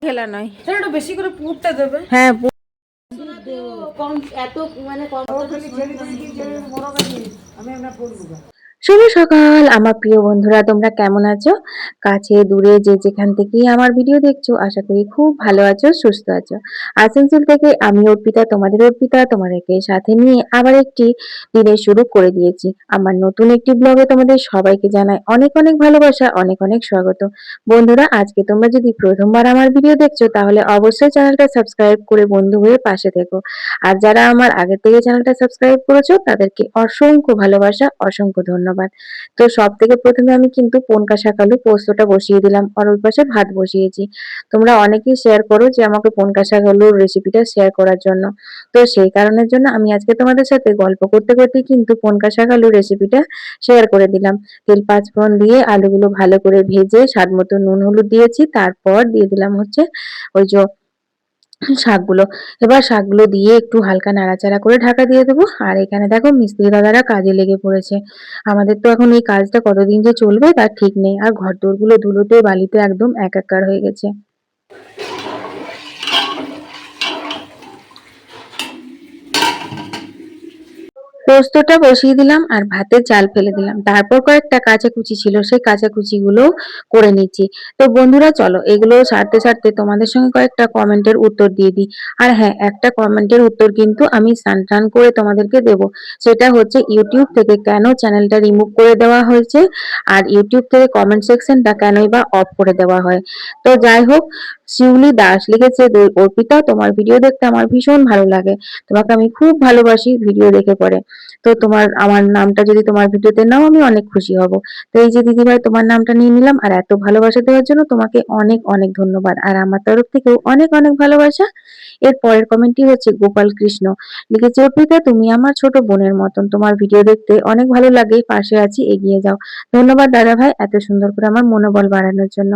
খেলা নয়, একটু বেশি করে পুরটা দেবে। হ্যাঁ কম এত মানে কম খালি ছেড়ে দিয়ে কি যে বড় গাড়ি আমি আমরা পড়বো। শুভ সকাল আমার প্রিয় বন্ধুরা, তোমরা কেমন আছো? কাছে দূরে যে যেখান থেকেই আমার ভিডিও দেখছো, আশা করি খুব ভালো আছো, সুস্থ আছো। আসানসোল থেকে আমি অর্পিতা, তোমাদেরকে সাথে নিয়ে আবার একটি দিনের শুরু করে দিয়েছি। আমার নতুন একটি ব্লগে তোমাদের সবাইকে জানাই অনেক অনেক ভালোবাসা, অনেক অনেক স্বাগত। বন্ধুরা, আজকে তোমরা যদি প্রথমবার আমার ভিডিও দেখছো তাহলে অবশ্যই চ্যানেলটা সাবস্ক্রাইব করে বন্ধু হয়ে পাশে থেকো। আর যারা আমার আগে থেকে চ্যানেলটা সাবস্ক্রাইব করেছো তাদেরকে অসংখ্য ভালোবাসা, অসংখ্য ধন্যবাদ। তো সব থেকে প্রথমে আমি কিন্তু পনকা শাক আলু পোস্তটা বসিয়ে দিলাম, আর ওই পাশে ভাত বসিয়েছি। তোমরা অনেকেই শেয়ার করো যে আমাকে পনকা শাক আলুর রেসিপিটা শেয়ার করার জন্য। তো সেই কারণের জন্য আমি আজকে তোমাদের সাথে গল্প করতে করতে কিন্তু পনকা শাক আলুর রেসিপিটা শেয়ার করে দিলাম। তেল পাঁচফোড়ন দিয়ে আলুগুলো ভালো করে ভেজে স্বাদ মতো নুন হলুদ দিয়েছি, তারপর দিয়ে দিলাম হচ্ছে ওই যে শাকগুলো। এবার শাকগুলো দিয়ে একটু হালকা নাড়াচাড়া করে ঢাকা দিয়ে দেবো। আর এখানে দেখো মিস্ত্রি দাদারা কাজে লেগে পড়েছে। আমাদের তো এখন এই কাজটা কতদিন যে চলবে তার ঠিক নেই। আর ঘর দোরগুলো ধুলোতে বালিতে একদম একাকার হয়ে গেছে। পোস্তটা বসিয়ে দিলাম আর ভাতের চাল ফেলে দিলাম, তারপর কয়েকটা কাঁচাকুচি ছিল সেই কাঁচাকুচি গুলো করে নিচ্ছি। তো বন্ধুরা চলো এগুলো সারতে সারতে তোমাদের সঙ্গে কয়েকটা কমেন্টের উত্তর দিয়ে দিই। আর হ্যাঁ, একটা কমেন্টের উত্তর কিন্তু আমি স্নান টান করে তোমাদেরকে দেব। সেটা হচ্ছে ইউটিউব থেকে কেন চ্যানেলটা রিমুভ করে দেওয়া হয়েছে, আর ইউটিউব থেকে কমেন্ট সেকশনটা কেনই বা অফ করে দেওয়া হয়। তো যাই হোক, শিউলি দাস লিখেছে, অর্পিতা তোমার ভিডিও দেখতে আমার ভীষণ ভালো লাগে, তোমাকে আমি খুব ভালোবাসি ভিডিও দেখে পরে। তো তোমার আমার নামটা যদি তোমার ভিডিওতে নাও আমি অনেক খুশি হব। তো এই যে দিদিভাই তোমার নামটা নিয়ে নিলাম, আর এত ভালোবাসা দেওয়ার জন্য তোমাকে অনেক অনেক ধন্যবাদ, আর আমার তরফ থেকেও অনেক অনেক ভালোবাসা। এর পরের কমেন্টটি হচ্ছে গোপাল কৃষ্ণ লিখেছে, অর্পিতা তুমি আমার ছোট বোনের মতন, তোমার ভিডিও দেখতে অনেক ভালো লাগে, পাশে আছি, এগিয়ে যাও। ধন্যবাদ দাদা ভাই এত সুন্দর করে আমার মনোবল বাড়ানোর জন্য।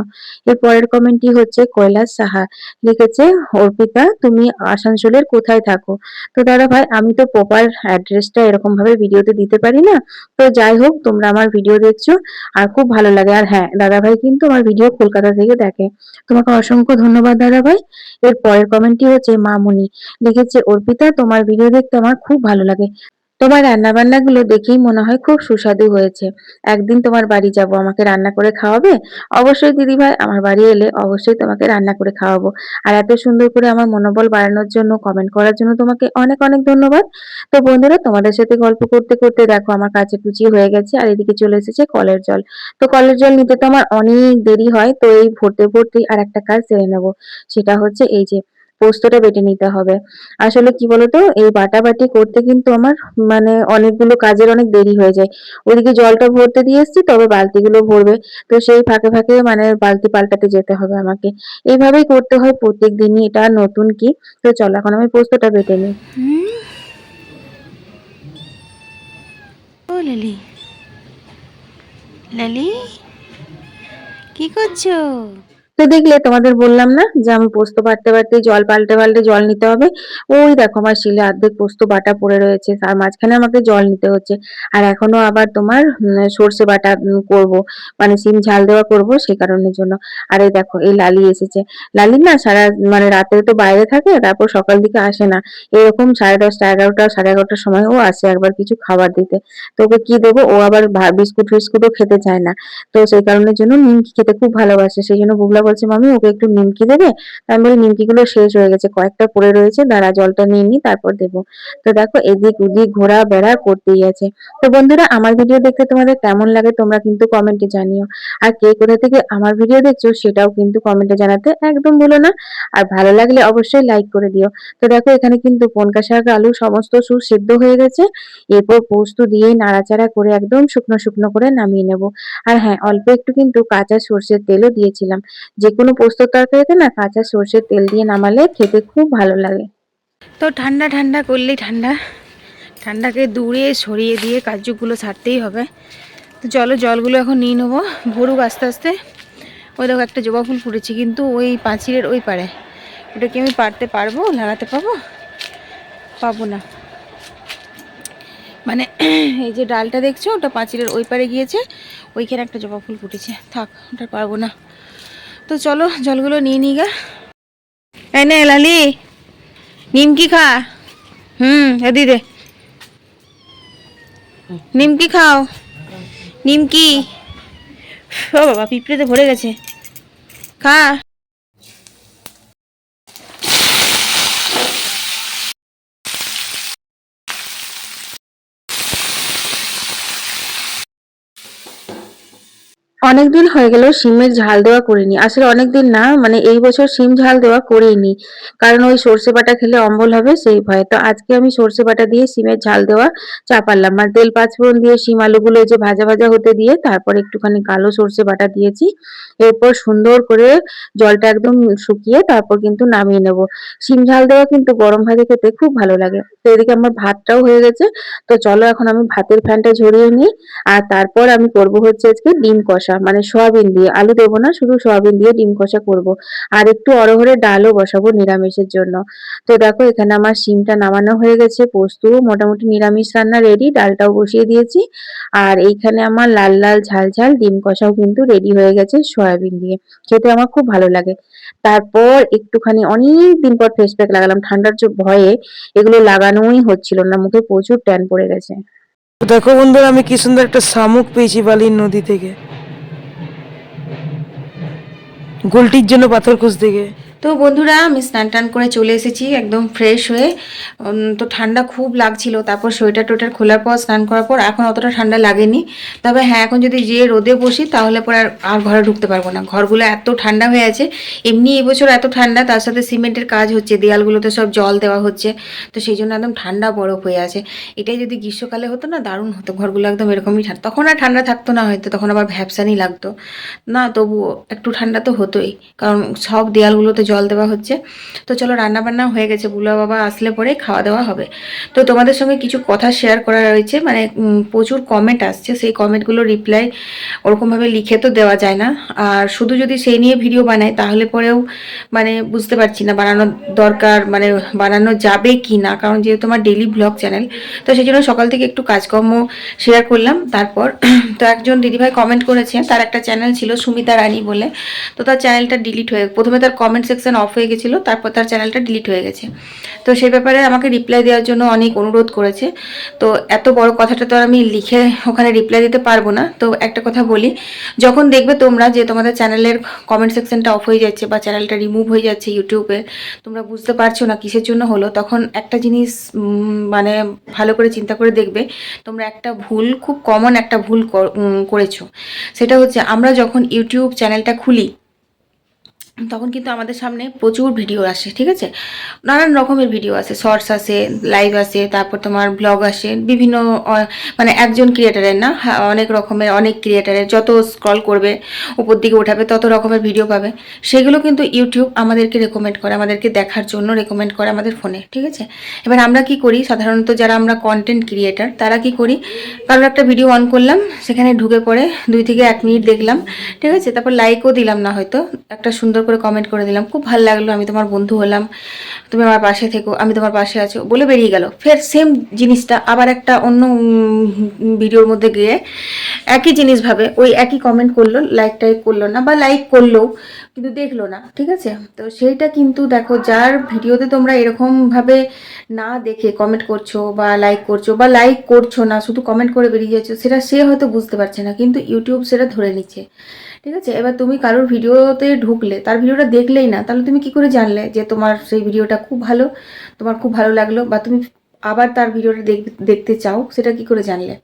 এর পরের কমেন্টটি হচ্ছে কৈলাস সাহা লিখেছে, অর্পিতা তুমি আসানসোলের কোথায় থাকো? তো দাদা ভাই আমি তো প্রপার অ্যাড্রেসটা এরকম ভাবে ভিডিওতে দিতে পারি না। তো যাই হোক, তোমরা আমার ভিডিও দেখছো আর খুব ভালো লাগে। আর হ্যাঁ, দাদা ভাই কিন্তু আমার ভিডিও কলকাতা থেকে দেখে। তোমাকে অসংখ্য ধন্যবাদ দাদা ভাই। এর পরের কমেন্টটি হচ্ছে মামুনি লিখেছে, অর্পিতা তোমার ভিডিও দেখতে আমার খুব ভালো লাগে, তোমার রান্না বান্না গুলো দেখেই মনে হয় খুব সুস্বাদু হয়েছে। একদিন তোমার বাড়ি যাব, আমাকে রান্না করে খাওয়াবে? অবশ্যই দিদি ভাই, আমার বাড়ি এলে অবশ্যই তোমাকে রান্না করে খাওয়াবো। আর এত সুন্দর করে আমার মনোবল বাড়ানোর জন্য, কমেন্ট করার জন্য তোমাকে অনেক অনেক ধন্যবাদ। তো বন্ধুরা, তোমাদের সাথে গল্প করতে করতে দেখো আমার কাছে কুচি হয়ে গেছে, আর এদিকে চলে এসেছে কলের জল। তো কলের জল নিতে তো আমার অনেক দেরি হয়, তো এই ভরতে ভরতেই আর একটা কাজ সেরে নেবো। সেটা হচ্ছে এই যে পোস্তটা বেটে নিতে হবে। আসলে কি বলতো, এই বাটাবাটি করতে কিন্তু আমার মানে অনেকগুলো কাজের অনেক দেরি হয়ে যায়। ওইদিকে জলটা ভরতে দিয়ে এসেছি, তবে বালতিগুলো ভরবে। তো সেই ফাঁকে ফাঁকে মানে বালতি পাল্টাতে যেতে হবে আমাকে। এইভাবেই করতে হয় প্রত্যেক দিনই, এটা আর নতুন কি। তো চলো এখন আমি পোস্তটা বেটে নিই। ও লালি, লালি কি করছো? তো দেখলে, তোমাদের বললাম না যে আমি পোস্ত বাটতে বাটতে জল পাল্টে পাল্টে জল নিতে হবে। ওই দেখো আমার শিলে অর্ধেক পোস্ত বাটা পড়ে রয়েছে, তার মাঝখানে আমাকে জল নিতে হচ্ছে। আর এখনো আবার তোমার সর্ষে বাটা করব, মানে সিম ঝাল দেওয়া করব, সেই কারণের জন্য। আর এই দেখো এই লালি এসেছে। লালি না সারা মানে রাতে তো বাইরে থাকে, তারপর সকাল দিকে আসে না। এরকম 10:30 11টা 11:30টার সময় ও আসে একবার কিছু খাবার দিতে। তো ওকে কি দেবো, ও আবার বিস্কুট ফিস্কুটও খেতে চায় না। তো সেই কারণের জন্য নিমকি খেতে খুব ভালোবাসে, সেই জন্য বুবলা বলছে মামি ওকে একটু নিমকি দেবে। তা আমি বলি নিমকি গুলো শেষ হয়ে গেছে, কয়েকটা পড়ে রয়েছে, দাঁড়া জলটা নিয়ে নি তারপর দেবো। তো দেখো এদিক ওদিক ঘোরা বেড়া করতেই আছে। তো বন্ধুরা, আমার ভিডিও দেখতে তোমাদের কেমন লাগে তোমরা কিন্তু কমেন্টে জানিও। আর কে কোথা থেকে আমার ভিডিও দেখছো সেটাও কিন্তু কমেন্টে জানাতে একদম ভুলো না। আর ভালো লাগলে অবশ্যই লাইক করে দিও। তো দেখো এখানে কিন্তু পনকা শাক আলু সমস্ত সুসিদ্ধ হয়ে গেছে। এরপর পোস্ত দিয়ে নাড়াচাড়া করে একদম শুকনো শুকনো করে নামিয়ে নেব। আর হ্যাঁ, অল্প একটু কিন্তু কাঁচা সর্ষের তেলও দিয়েছিলাম। যেকোনো পোস্ত তরকারিতে না কাঁচা সর্ষের তেল দিয়ে নামালে খেতে খুব ভালো লাগে। তো ঠান্ডা ঠান্ডা করলেই ঠান্ডা, ঠান্ডাকে দূরে সরিয়ে দিয়ে কাজগুলো ছাড়তেই হবে। তো চলো জলগুলো এখন নিয়ে নেবো, ভরুক আস্তে আস্তে। ওই দেখো একটা জবা ফুল ফুটেছে, কিন্তু ওই পাঁচিলের ওই পারে। ওটা কি আমি পারতে পারবো, লাগাতে পাবো? পাবো না, মানে এই যে ডালটা দেখছো ওটা পাঁচিলের ওই পারে গিয়েছে, ওইখানে একটা জবা ফুল ফুটেছে, থাক ওটা পারবো না। তো চলো জলগুলো নিয়ে নিই গা। এই নে লালি, নিমকি খা। এদি দে, নিমকি খাও, নিমকি। ও বাবা, পিঁপড়েতে ভরে গেছে, খা। অনেকদিন হয়ে গেল শিমের ঝাল দেওয়া করিনি। আসলে অনেকদিন না, মানে এই বছর শিম ঝাল দেওয়া করিনি, কারণ ওই সর্ষে বাটা খেলে অম্বল হবে সেই ভয়ে। তো আজকে আমি সর্ষে বাটা দিয়ে শিমের ঝাল দেওয়া চাপালাম, আর তেল পাঁচফোড়ন দিয়ে শিম আলুগুলো এই যে ভাজা ভাজা হতে দিয়ে তারপর একটুখানি কালো সর্ষে বাটা দিয়েছি। এরপর সুন্দর করে জলটা একদম শুকিয়ে তারপর কিন্তু নামিয়ে নেব। শিম ঝাল দেওয়া কিন্তু গরম ভাতে খেতে খুব ভালো লাগে। তো এদিকে আমার ভাতটাও হয়ে গেছে। তো চলো এখন আমি ভাতের ফ্যানটা ঝরিয়ে নিই। আর তারপর আমি করব হচ্ছে আজকে ডিম কষা, মানে সয়াবিন দিয়ে, আলু দেবো না, শুধু সয়াবিন দিয়ে ডিম কষা করব। আর একটু অরহরের ডালও বসাবো নিরামিষের জন্য। তো দেখো এখানে আমার শিমটা নামানো হয়ে গেছে, পোস্ত মোটামুটি নিরামিষ রান্না রেডি, ডালটাও বসিয়ে দিয়েছি। আর এইখানে আমার লাল লাল ঝাল ঝাল ডিম কষাও কিন্তু রেডি হয়ে গেছে সয়াবিন দিয়ে। খেতে আমার খুব ভালো লাগে। তারপর একটুখানি অনেক দিন পর ফেস প্যাক লাগালাম, ঠান্ডার যে ভয়ে এগুলো লাগানোই হচ্ছিল না, মুখে প্রচুর ট্যান পড়ে গেছে। দেখো বন্ধুরা, আমি কি সুন্দর একটা শামুক পেয়েছি বালির নদী থেকে, গোলটির জন্য পাথর খুঁজতে গিয়ে। তো বন্ধুরা, আমি স্নান টান করে চলে এসেছি একদম ফ্রেশ হয়ে। তো ঠান্ডা খুব লাগছিল, তারপর সোয়েটার টোয়েটার খোলার পর স্নান করার পর এখন অতটা ঠান্ডা লাগেনি। তবে হ্যাঁ, এখন যদি যেয়ে রোদে বসি তাহলে পরে আর ঘরে ঢুকতে পারবো না, ঘরগুলো এত ঠান্ডা হয়ে আছে। এমনি এবছর এত ঠান্ডা, তার সাথে সিমেন্টের কাজ হচ্ছে, দেয়ালগুলোতে সব জল দেওয়া হচ্ছে, তো সেই জন্য একদম ঠান্ডা বরফ হয়ে আছে। এটাই যদি গ্রীষ্মকালে হতো না, দারুণ হতো, ঘরগুলো একদম এরকমই ঠান্ডা, তখন আর ঠান্ডা থাকতো না হয়তো, তখন আবার ভ্যাপসানি লাগতো না, তবুও একটু ঠান্ডা তো হতোই, কারণ সব দেয়ালগুলোতে জল দেওয়া হচ্ছে। তো চলো, রান্না বান্না হয়ে গেছে, বুলা বাবা আসলে পরে খাওয়া দাওয়া হবে। তো তোমাদের সঙ্গে কিছু কথা শেয়ার করা রয়েছে, মানে প্রচুর কমেন্ট আসছে, সেই কমেন্টগুলো রিপ্লাই ওরকমভাবে লিখে তো দেওয়া যায় না। আর শুধু যদি সেই নিয়ে ভিডিও বানাই তাহলে পরেও মানে বুঝতে পারছি না বানানোর দরকার, মানে বানানো যাবে কি না, কারণ যেহেতু আমার ডেইলি ব্লগ চ্যানেল, তো সেই জন্য সকাল থেকে একটু কাজকর্ম শেয়ার করলাম। তারপর তো একজন দিদিভাই কমেন্ট করেছে, তার একটা চ্যানেল ছিল সুমিতা রানী বলে, তো তার চ্যানেলটা ডিলিট হয়ে, প্রথমে তার কমেন্ট সেকশন অফ হয়ে গেছিলো, তারপর তার চ্যানেলটা ডিলিট হয়ে গেছে। তো সেই ব্যাপারে আমাকে রিপ্লাই দেওয়ার জন্য অনেক অনুরোধ করেছে। তো এত বড় কথাটা তো আর আমি লিখে ওখানে রিপ্লাই দিতে পারবো না। তো একটা কথা বলি, যখন দেখবে তোমরা যে তোমাদের চ্যানেলের কমেন্ট সেকশনটা অফ হয়ে যাচ্ছে বা চ্যানেলটা রিমুভ হয়ে যাচ্ছে ইউটিউবে, তোমরা বুঝতে পারছো না কিসের জন্য হলো, তখন একটা জিনিস মানে ভালো করে চিন্তা করে দেখবে, তোমরা একটা ভুল, খুব কমন একটা ভুল করেছো। সেটা হচ্ছে, আমরা যখন ইউটিউব চ্যানেলটা খুলি তখন কিন্তু আমাদের সামনে প্রচুর ভিডিও আসে, ঠিক আছে, নানান রকমের ভিডিও আসে, শর্টস আসে, লাইভ আসে, তারপর তোমার ব্লগ আসে, বিভিন্ন মানে একজন ক্রিয়েটারের না, অনেক রকমের, অনেক ক্রিয়েটারের, যত স্ক্রল করবে উপর দিকে উঠাবে তত রকমের ভিডিও পাবে। সেগুলো কিন্তু ইউটিউব আমাদেরকে রেকমেন্ড করে, আমাদেরকে দেখার জন্য রেকমেন্ড করে আমাদের ফোনে, ঠিক আছে। এবার আমরা কি করি, সাধারণত যারা আমরা কন্টেন্ট ক্রিয়েটার তারা কি করি, কারোর একটা ভিডিও অন করলাম, সেখানে ঢুকে পড়ে 2 থেকে 1 মিনিট দেখলাম, ঠিক আছে, তারপর লাইকও দিলাম না, হয়তো একটা সুন্দর করে কমেন্ট করে দিলাম, খুব ভালো লাগলো, আমি তোমার বন্ধু হলাম, তুমি আমার পাশে থেকো, আমি তোমার পাশে আছো বলে বেরিয়ে গেল। ফের সেম জিনিসটা আবার একটা অন্য ভিডিওর মধ্যে গিয়ে একই জিনিস ভাবে ওই একই কমেন্ট করলো, লাইক টাইক করলো না, বা লাইক করলেও কিন্তু দেখলো না, ঠিক আছে। তো সেইটা কিন্তু দেখো, যার ভিডিওতে তোমরা এরকম ভাবে না দেখে কমেন্ট করছো বা লাইক করছো না, শুধু কমেন্ট করে বেরিয়ে যাচ্ছ, সেটা সে হয়তো বুঝতে পারছে না, কিন্তু ইউটিউব সেটা ধরে নিচ্ছে, ঠিক আছে। এবার তুমি কারোর ভিডিওতে ঢুকলে, তার ভিডিওটা দেখলেই না, তাহলে তুমি কি করে জানলে যে তোমার সেই ভিডিওটা খুব ভালো, তোমার খুব ভালো লাগলো, বা তুমি আবার তার ভিডিওটা দেখতে চাও, সেটা কি করে জানলে?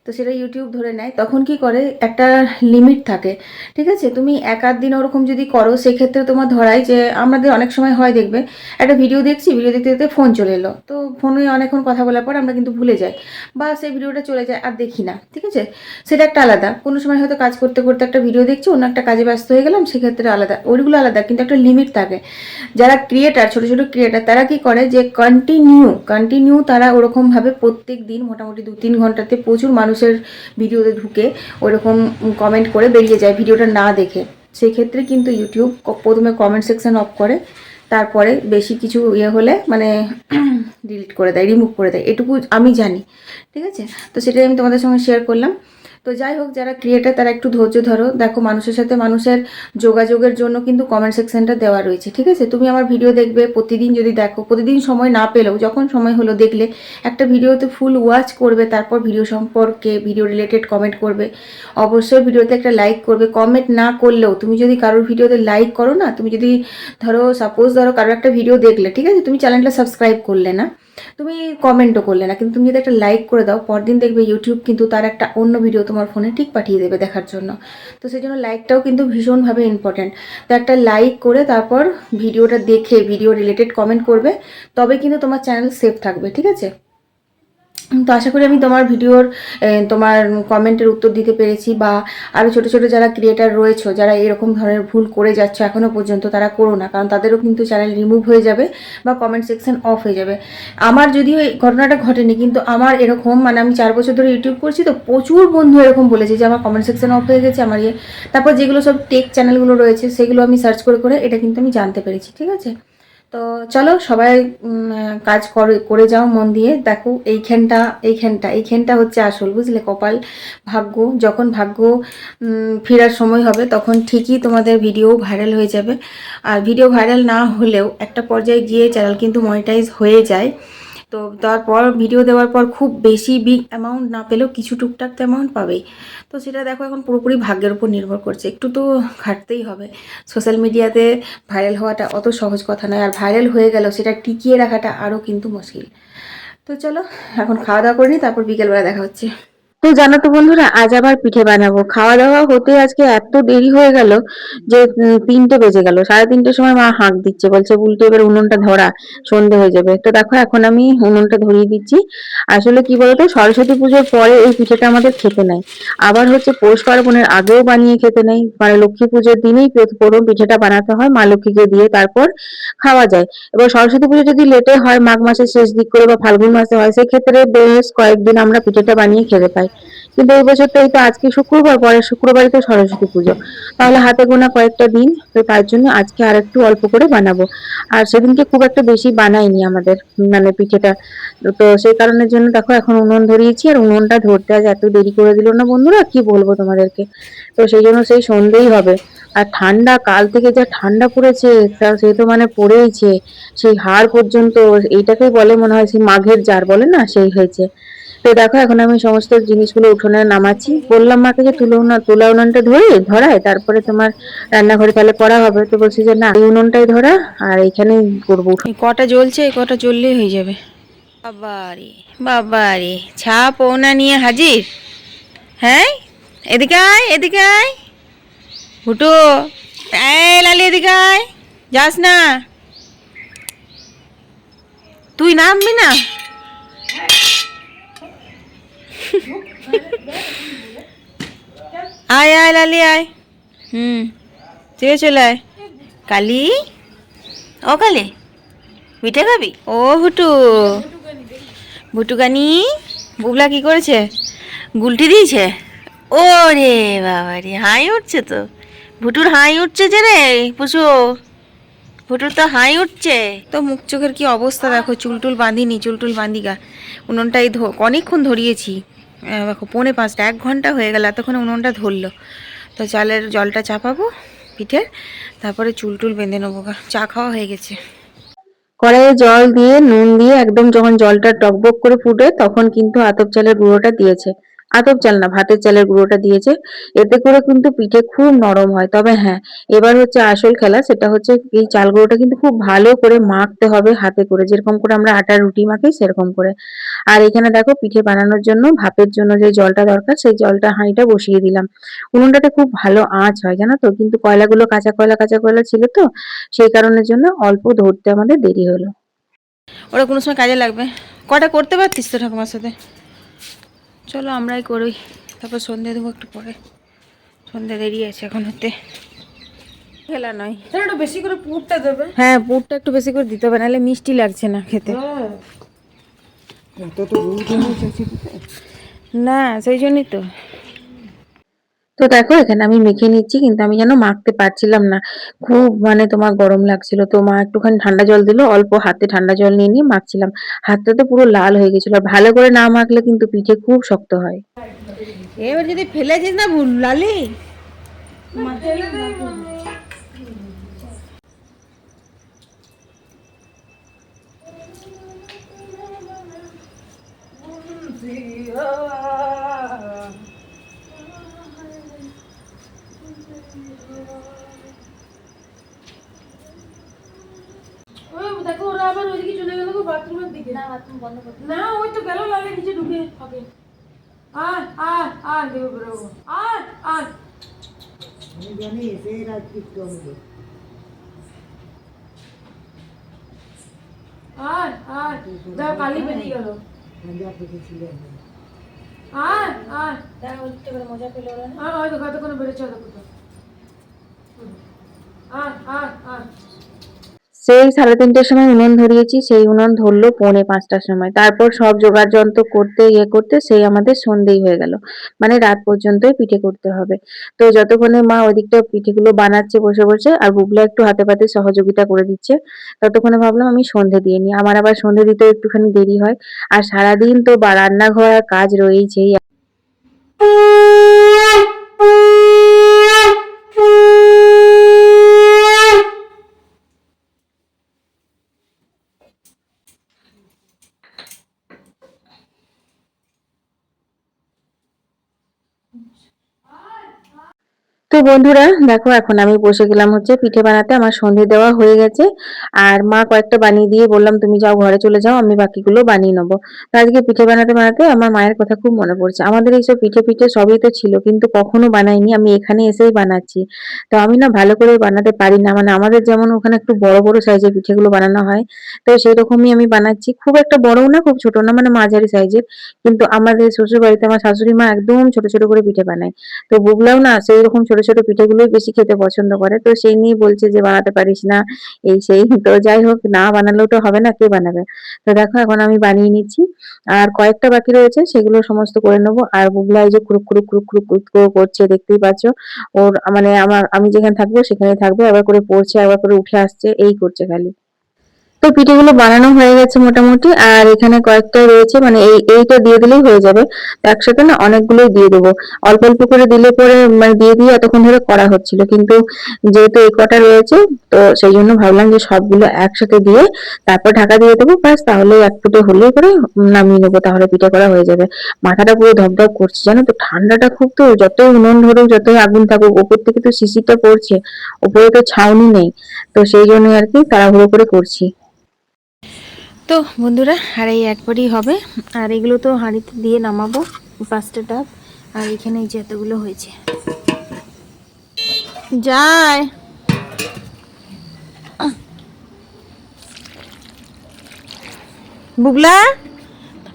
তো সেটা ইউটিউব ধরে নেয়। তখন কি করে, একটা লিমিট থাকে, ঠিক আছে। তুমি 1-8 দিন ওরকম যদি করো, সেক্ষেত্রে তোমার ধরাই যে, আমাদের অনেক সময় হয় দেখবে, একটা ভিডিও দেখছি, ভিডিও দেখতে দেখতে ফোন চলে এলো, তো ফোনে অনেকক্ষণ কথা বলার পর আমরা কিন্তু ভুলে যাই, বা সেই ভিডিওটা চলে যায় আর দেখি না, ঠিক আছে। সেটা একটা আলাদা, কোনো সময় হয়তো কাজ করতে করতে একটা ভিডিও দেখছি, অন্য একটা কাজে ব্যস্ত হয়ে গেলাম, সেক্ষেত্রে আলাদা, ওইগুলো আলাদা, কিন্তু একটা লিমিট থাকে। যারা ক্রিয়েটার, ছোটো ছোটো ক্রিয়েটার, তারা কি করে যে কন্টিনিউ তারা ওরকমভাবে প্রত্যেক দিন মোটামুটি 2-3 ঘন্টাতে প্রচুর মানুষের ভিডিওতে ঢুকে ওরকম কমেন্ট করে বেরিয়ে যায় ভিডিওটা না দেখে। সেক্ষেত্রে কিন্তু ইউটিউব প্রথমে কমেন্ট সেকশন অফ করে, তারপরে বেশি কিছু ইয়ে হলে মানে ডিলিট করে দেয়, রিমুভ করে দেয়, এটুকু আমি জানি, ঠিক আছে। তো সেটাই আমি তোমাদের সঙ্গে শেয়ার করলাম। তো যাই হোক, যারা ক্রিয়েটার তারা একটু ধৈর্য ধরো। দেখো, মানুষের সাথে মানুষের যোগাযোগের জন্য কিন্তু কমেন্ট সেকশনটা দেওয়া রয়েছে, ঠিক আছে? তুমি আমার ভিডিও দেখবে প্রতিদিন, যদি দেখো প্রতিদিন সময় না পেলেও যখন সময় হলো দেখলে একটা ভিডিওতে ফুল ওয়াচ করবে, তারপর ভিডিও সম্পর্কে ভিডিও রিলেটেড কমেন্ট করবে। অবশ্যই ভিডিওতে একটা লাইক করবে। কমেন্ট না করলেও তুমি যদি কারোর ভিডিওতে লাইক করো না, তুমি যদি ধরো সাপোজ ধরো কারোর একটা ভিডিও দেখলে, ঠিক আছে, তুমি চ্যানেলটা সাবস্ক্রাইব করলে না, তুমি কমেন্টও করলে না, কিন্তু তুমি যদি একটা লাইক করে দাও, পরদিন দেখবে ইউটিউব কিন্তু তার একটা অন্য ভিডিও তোমার ফোনে ঠিক পাঠিয়ে দেবে দেখার জন্য। তো সেই জন্য লাইকটাও কিন্তু ভীষণভাবে ইম্পর্ট্যান্ট। তো একটা লাইক করে তারপর ভিডিওটা দেখে ভিডিও রিলেটেড কমেন্ট করবে, তবে কিন্তু তোমার চ্যানেল সেফ থাকবে, ঠিক আছে? তো আশা করি আমি তোমার ভিডিওর তোমার কমেন্টের উত্তর দিতে পেরেছি। বা আরও ছোটো ছোটো যারা ক্রিয়েটার রয়েছে, যারা এরকম ধরনের ভুল করে যাচ্ছে এখনও পর্যন্ত, তারা করো না, কারণ তাদেরও কিন্তু চ্যানেল রিমুভ হয়ে যাবে বা কমেন্ট সেকশন অফ হয়ে যাবে। আমার যদিও এই ঘটনাটা ঘটেনি, কিন্তু আমার এরকম মানে আমি 4 বছর ধরে ইউটিউব করছি, তো প্রচুর বন্ধু এরকম বলেছে যে আমার কমেন্ট সেকশন অফ হয়ে গেছে আমার তারপর যেগুলো সব টেক চ্যানেলগুলো রয়েছে সেগুলো আমি সার্চ করে করে এটা কিন্তু আমি জানতে পেরেছি, ঠিক আছে? তো চলো সবাই কাজ করে যাও মন দিয়ে। দেখো এইখানটা হচ্ছে আসল, বুঝলে? কপাল, ভাগ্য। যখন ভাগ্য ফেরার সময় হবে তখন ঠিকই তোমাদের ভিডিও ভাইরাল হয়ে যাবে। আর ভিডিও ভাইরাল না হলেও একটা পর্যায়ে গিয়ে চ্যানেল কিন্তু মনিটাইজ হয়ে যায়। তো তারপর ভিডিও দেওয়ার পর খুব বেশি বিগ অ্যামাউন্ট না পেলেও কিছু টুকটাক তো অ্যামাউন্ট পাবেই। তো সেটা দেখো এখন পুরোপুরি ভাগ্যের উপর নির্ভর করছে, একটু তো খাটতেই হবে। সোশ্যাল মিডিয়াতে ভাইরাল হওয়াটা অত সহজ কথা নয়, আর ভাইরাল হয়ে গেল সেটা টিকিয়ে রাখাটা আরও কিন্তু মুশকিল। তো চলো এখন খাওয়া দাওয়া করে নিই, তারপর বিকেলবেলা দেখা হচ্ছে। তো জানো তো বন্ধুরা, আজ আবার পিঠে বানাবো। খাওয়া দাওয়া হতে আজকে এত দেরি হয়ে গেল যে 3টে বেজে গেল। 3:30টার সময় মা হাঁক দিচ্ছে, বলছে উল্টে এবার উনুনটা ধরা, সন্ধে হয়ে যাবে। তো দেখো এখন আমি উনুনটা ধরিয়ে দিচ্ছি। আসলে কি বলতো, সরস্বতী পুজোর পরে এই পিঠেটা আমাদের খেতে নেই, আবার হচ্ছে পৌষ পার্বণের আগেও বানিয়ে খেতে নেই, মানে লক্ষ্মী পুজোর দিনেই প্রথম পিঠেটা বানাতে হয় মা লক্ষ্মীকে দিয়ে, তারপর খাওয়া যায়। এবার সরস্বতী পুজো যদি লেটে হয়, মাঘ মাসের শেষ দিক করে বা ফাল্গুন মাসে হয়, সেক্ষেত্রে বেশ কয়েকদিন আমরা পিঠেটা বানিয়ে খেতে পাই। কিন্তু এই বছর তো এই তো আজকে শুক্রবার, পরের শুক্রবারই তো সরস্বতী পুজো, তাহলে হাতে গোনা কয়েকটা দিন। তো তার জন্য আজকে আর একটু অল্প করে বানাবো। আর সেদিনকে খুব একটা বেশি বানাইনি আমাদের মানে পিঠেটা। তো সেই কারণের জন্য দেখো এখন উনুন ধরিয়েছি, আর উনুনটা ধরতে আজ এত দেরি করে দিল না বন্ধুরা, কি বলবো তোমাদেরকে। তো সেই জন্য সেই সন্ধেই হবে। আর ঠান্ডা, কাল থেকে যা ঠান্ডা পড়েছে, তা সে তো মানে পড়েইছে, সেই হাড় পর্যন্ত। এইটাকেই বলে মনে হয় সেই মাঘের জার বলে না, সেই হয়েছে। তো দেখো এখন আমি সমস্ত জিনিসগুলো উঠোনে নামাচ্ছি। বললাম মাকে যে তুলা উনুনটা ধরায় তারপরে তোমার রান্নাঘরে তাহলে করা হবে। তো বলছি যে না, এই উনুনটাই ধরা, আর এখানেই করবো। কটা জ্বলছে, কটা জ্বললেই হয়ে যাবে। বাবারে বাবারে, ছাপ ওনা নিয়ে হাজির। হ্যাঁ, এদিকে আয়, এদিকে আয় ভুটু। এই লালি, এদিকে আয়, যাস না তুই, নামবি না। আয় আয় লালি আয়। তুই চলে আয়। কালি, ও কালি, পিঠে খাবি? ও ভুটু, ভুটুকানি, বুবলা কি করেছে? গুলটি দিয়েছে। ও রে বাবা রে, হাই উঠছে তো, ভুটুর হাই উঠছে যে রে পুষু, ভুটুর তো হাই উঠছে। তো মুখ চোখের কি অবস্থা দেখো, চুলটুল বাঁধিনি, চুলটুল বাঁধিগা। উনুনটাই অনেকক্ষণ ধরিয়েছি, দেখো 4:45, 1 ঘন্টা হয়ে গেল, এতক্ষণে উনুনটা ধরলো। তো চালের জলটা চাপাবো পিঠের, তারপরে চুলটুল বেঁধে নেবো গা। চা খাওয়া হয়ে গেছে। কড়াইয়ে জল দিয়ে নুন দিয়ে একদম যখন জলটা টকবক করে ফুটে, তখন কিন্তু আতপ চালের গুঁড়োটা দিয়েছে। আতপ চাল না, ভাতের চালের গুঁড়োটা দিয়েছে। এতে করে কিন্তু পিঠে খুব নরম হয়। তবে হ্যাঁ, এবার হচ্ছে আসল খেলা, সেটা হচ্ছে এই চাল গুঁড়োটা কিন্তু খুব ভালো করে মাখতে হবে হাতে করে, যেরকম করে আমরা আটার রুটি মাখি সেরকম করে। আর এখানে দেখো পিঠে বানানোর জন্য ভাপের জন্য যে জলটা দরকার, সেই জলটা হাঁড়িটা বসিয়ে দিলাম। উনুনটাতে খুব ভালো আঁচ হয় জানো তো, কিন্তু কয়লাগুলো কাঁচা কয়লা ছিল তো, সেই কারণের জন্য অল্প ধরতে আমাদের দেরি হলো। ওরা কোনো সময় কাজে লাগবে। কটা করতে পারতিস তো ঠাকুমার সাথে? চলো আমরাই করি, তারপর সন্ধে দেবো একটু পরে। সন্ধে দেরি আছে এখন হতে, খেলা নয়। একটু বেশি করে পুরটা দেবে। হ্যাঁ, পুরটা একটু বেশি করে দিতে হবে, নাহলে মিষ্টি লাগছে না খেতে। না, সেই জন্যই তো। তো দেখো এখানে আমি মেখে নিচ্ছি, কিন্তু আমি যেন মাখতে পারছিলাম না, খুব মানে তোমার গরম লাগছিল। তো মা একটুখানি ঠান্ডা জল দিল, অল্প হাতে ঠান্ডা জল নিয়ে নিয়ে মাখছিলাম। হাতটা তো পুরো লাল হয়ে গেছিল। আর ভালো করে না মাখলে কিন্তু পিঠে খুব শক্ত হয়। এবার যদি ফেলেছিস না ভুল লালি দেখো ওরা আবার ওইদিকে চলে গেল বাথরুমের দিকে। না বাথরুম বন্ধ করতে না, ওই তো গেল লালে নিচে ঢুকে হবে। আয় আয় আয় দেবো বেরোবো, আয় আয়। আমি জানি এসে রাত কিচ্ছু হবে। আয় আয় যাও, কালি বেরিয়ে গেল। মজা পেয়েছিলেন। আয় আয় তারা উঠতে করে মজা পেল না। আয় হয়তো কতক্ষণ বেরোচ্ছে দেখো তো। আয় আয় আয়। সেই 3:30টার সময় উনুন ধরিয়েছি, সেই উনুন ধরলো 4:45টার সময়। তারপর সব জোগাড় যন্ত্র করতে করতে সেই আমাদের সন্ধেই হয়ে গেল। মানে রাত পর্যন্তই পিঠে করতে হবে। তো যতক্ষণে মা ওইদিকটা পিঠেগুলো বানাচ্ছে বসে বসে, আর বুবলা একটু হাতে পাতে সহযোগিতা করে দিচ্ছে, ততক্ষণে ভাবলাম আমি সন্ধে দিয়ে নিই। আমার আবার সন্ধে দিতেও একটুখানি দেরি হয়। আর সারাদিন তো রান্নাঘর আর কাজ রয়েছেই। তো বন্ধুরা দেখো, এখন আমি বসে গেলাম হচ্ছে পিঠে বানাতে। আমার সন্ধে দেওয়া হয়ে গেছে, আর মা কয়েকটা বানিয়ে দিয়ে বললাম তুমি যাও ঘরে চলে যাও, আমি বাকিগুলো বানিয়ে নেবো। তো আজকে পিঠে বানাতে বানাতে আমার মায়ের কথা খুব মনে পড়ছে। আমাদের এইসব পিঠে পিঠে সবই তো ছিল, কিন্তু কখনো বানাইনি, আমি এখানে এসেই বানাচ্ছি। তো আমি না ভালো করে বানাতে পারি না, মানে আমাদের যেমন ওখানে একটু বড় বড় সাইজের পিঠেগুলো বানানো হয়, তো সেই রকমই আমি বানাচ্ছি। খুব একটা বড়ও না খুব ছোট না, মানে মাঝারি সাইজের। কিন্তু আমাদের শ্বশুর বাড়িতে আমার শাশুড়ি মা একদম ছোট ছোট করে পিঠে বানায়। তো বুবলাও না সেই রকম ছোট ছোট পিঠেগুলোই বেশি খেতে পছন্দ করে। তো সেই নিয়ে বলছে যে বানাতে পারিস না, এই সেই। তো যাই হোক, না বানালেও তো হবে না, কে বানাবে। তো দেখো এখন আমি বানিয়ে নিচ্ছি, আর কয়েকটা বাকি রয়েছে, সেগুলো সমস্ত করে নেবো। আর বুবলা এই যে কুরুক কুরুক কুরুক কুরুক কুরুক করে করছে, দেখতেই পাচ্ছ। ওর মানে আমি যেখানে থাকবো সেখানে থাকবে, আবার করে পড়ছে, আবার করে উঠে আসছে, এই করছে খালি। তো পিঠেগুলো বানানো হয়ে গেছে মোটামুটি, আর এখানে কয়েকটা রয়েছে, মানে এইটা দিয়ে দিলেই হয়ে যাবে। তো একসাথে না অনেকগুলোই দিয়ে দেবো। অল্প অল্প করে দিলে পরে মানে দিয়ে দিয়ে এতক্ষণ ধরে করা হচ্ছিল, কিন্তু যেহেতু এই কটা রয়েছে, তো সেই জন্য ভাবলাম যে সবগুলো একসাথে দিয়ে তারপর ঢাকা দিয়ে দেবো, ব্যাস। তাহলে এক ফুটে হলেই করে নামিয়ে নেবো, তাহলে পিঠে করা হয়ে যাবে। মাথাটা পুরো ধপধপ করছে জানো তো, ঠান্ডাটা খুব। তো যতই উনুন ধরুক যতই আগুন থাকুক, ওপর থেকে তো শিশিরটা পড়ছে, ওপরে তো ছাউনি নেই। তো সেই জন্য আর কি তাড়াহুড়ো করে করছি। তো বন্ধুরা, আর এই একবারই হবে। আর এগুলো তো হাঁড়িতে দিয়ে নামাবো 5টা ডাব। আর এখানে এই যে এতগুলো হয়েছে যায়। বুবলা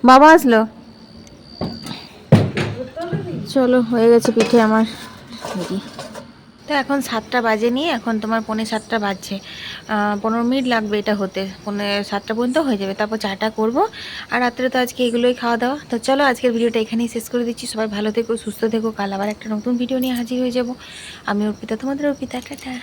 বাবা আসলো। চলো, হয়ে গেছে পিঠে আমার রেডি। তো এখন 7টা বাজে নিয়ে, এখন তোমার 6:45 বাজছে। 15 মিনিট লাগবে এটা হতে, 7টা পর্যন্ত হয়ে যাবে। তারপর চাটা করবো, আর রাত্রে তো আজকে এগুলোই খাওয়া দাওয়া। তো চলো, আজকের ভিডিওটা এখানেই শেষ করে দিচ্ছি। সবাই ভালো থেকো, সুস্থ থেকো। কাল আবার একটা নতুন ভিডিও নিয়ে হাজির হয়ে যাব। আমি অর্পিতা, তোমাদের অর্পিতা, টাটা।